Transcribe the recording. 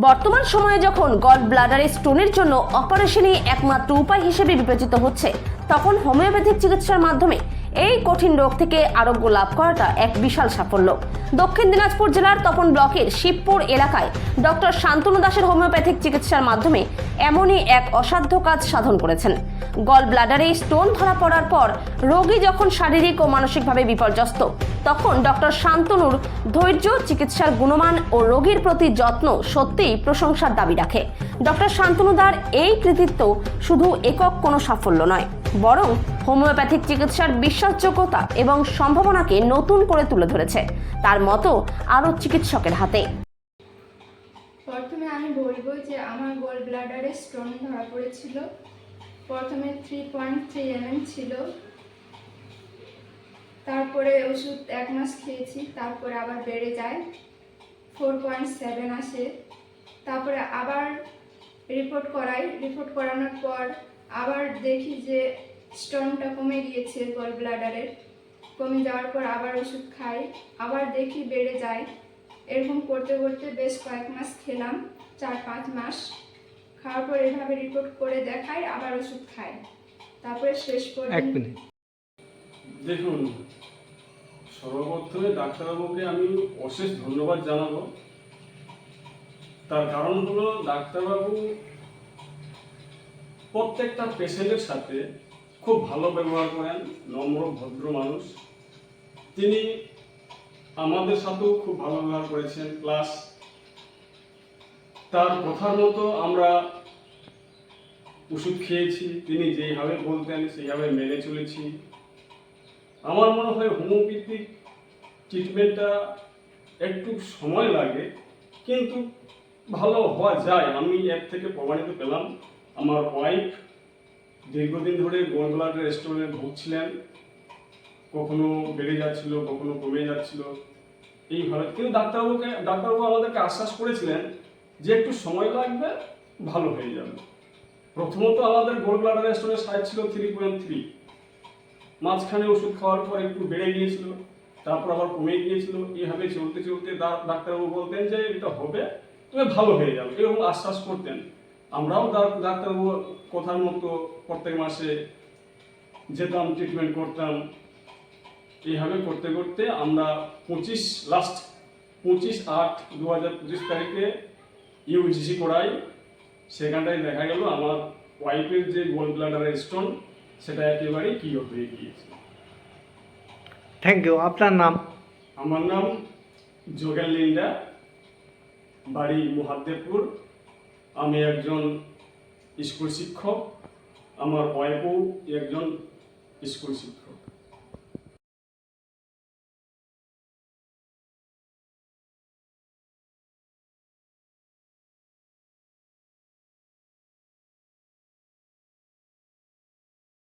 বর্তমান সময়ে যখন গল ব্লাডারে স্টোনের জন্য অপারেশনই একমাত্র উপায় হিসেবে বিবেচিত হচ্ছে, তখন হোমিওপ্যাথিক চিকিৎসার মাধ্যমে এই কঠিন রোগ থেকে আরোগ্য লাভ করাটা এক বিশাল সাফল্য। দক্ষিণ দিনাজপুর জেলার তপন ব্লকের শিবপুর এলাকায় ডক্টর শান্তনু দাসের হোমিওপ্যাথিক চিকিৎসার মাধ্যমে এমনই এক অসাধ্য কাজ সাধন করেছেন। গল ব্লাডারে স্টোন ধরা পড়ার পর রোগী যখন শারীরিক ও মানসিকভাবে বিপর্যস্ত, তখন ডক্টর শান্তনুর ধৈর্য, চিকিৎসার গুণমান ও রোগীর প্রতি যত্ন সত্যিই প্রশংসার দাবি রাখে। ডক্টর শান্তনুদার এই কৃতিত্ব শুধু একক কোনো সাফল্য নয়, বরং হোমিওপ্যাথিক চিকিৎসার বিশ্বাসযোগ্যতা এবং সম্ভাবনাকে নতুন করে তুলে ধরেছে তার মতো আরও চিকিৎসকের হাতে। প্রথমে আমি বলবো যে আমার গল ব্লাডারে স্টোন ধরা পড়েছিল। প্রথমে 3.3 mm ছিল, তারপরে ওষুধ 1 মাস খেয়েছি, তারপরে আবার বেড়ে যায় 4.7 আসে। তারপরে আবার রিপোর্ট করানোর পর আবার দেখি যে স্টোনটা কমে গিয়েছে গল ব্লাডারের। কমে যাওয়ার পর আবার ওষুধ খাই, আবার দেখি বেড়ে যায়। এরকম করতে করতে বেশ কয়েক মাস খেলাম, 4-5 মাস খাওয়ার পর এভাবে রিপোর্ট করে দেখাই, আবার ওষুধ খাই, তারপরে শেষ পর্যন্ত। দেখুন, সর্বপ্রথমে ডাক্তারবাবুকে আমি অশেষ ধন্যবাদ জানাবো। তার কারণ হলো ডাক্তারবাবু প্রত্যেকটা পেশেন্টের সাথে খুব ভালো ব্যবহার করেন, নম্র ভদ্র মানুষ। তিনি আমাদের সাথেও খুব ভালো ব্যবহার করেছেন, প্লাস তার কথার মতো আমরা ওষুধ খেয়েছি। তিনি যেইভাবে বলতেন সেইভাবে মেনে চলেছি। আমার মনে হয় হোমিওপ্যাথিক ট্রিটমেন্টটা একটু সময় লাগে, কিন্তু ভালো হওয়া যায়। আমি এর থেকে প্রমাণিত পেলাম। আমার ওয়াইফ দীর্ঘদিন ধরে গল ব্লাডার স্টোনে ভুগছিলেন, কখনো বেড়ে যাচ্ছিল, কখনো কমে যাচ্ছিল এইভাবে। কিন্তু ডাক্তারবাবু আমাদেরকে আশ্বাস করেছিলেন যে একটু সময় লাগবে, ভালো হয়ে যাবে। প্রথমত আমাদের গল ব্লাডার স্টোনের সাইজ ছিল 3.3। মাঝখানে ওষুধ খাওয়ার পর একটু বেড়ে গিয়েছিল, তারপর আবার কমে গিয়েছিল। এইভাবে চলতে চলতে ডাক্তারবাবু বলতেন যে এটা হবে, তবে ভালো হয়ে যাবে, এরকম আশ্বাস করতেন। আমরাও ডাক্তারবাবু কথার মতো প্রত্যেক মাসে যেতাম, ট্রিটমেন্ট করতাম। এইভাবে করতে করতে আমরা 25/8/2025 তারিখে ইউজিসি করাই। সেখানটায় দেখা গেল আমার ওয়াইফের যে গল ব্লাডারের স্টোন সেটা একেবারেই কিওর হয়ে গিয়েছে। Thank you. আপনার নাম? আমার নাম যোগেন লিন্ডা, বাড়ি মহাদেবপুর। আমি একজন স্কুল শিক্ষক, আমার ওয়াইফও একজন স্কুল শিক্ষক।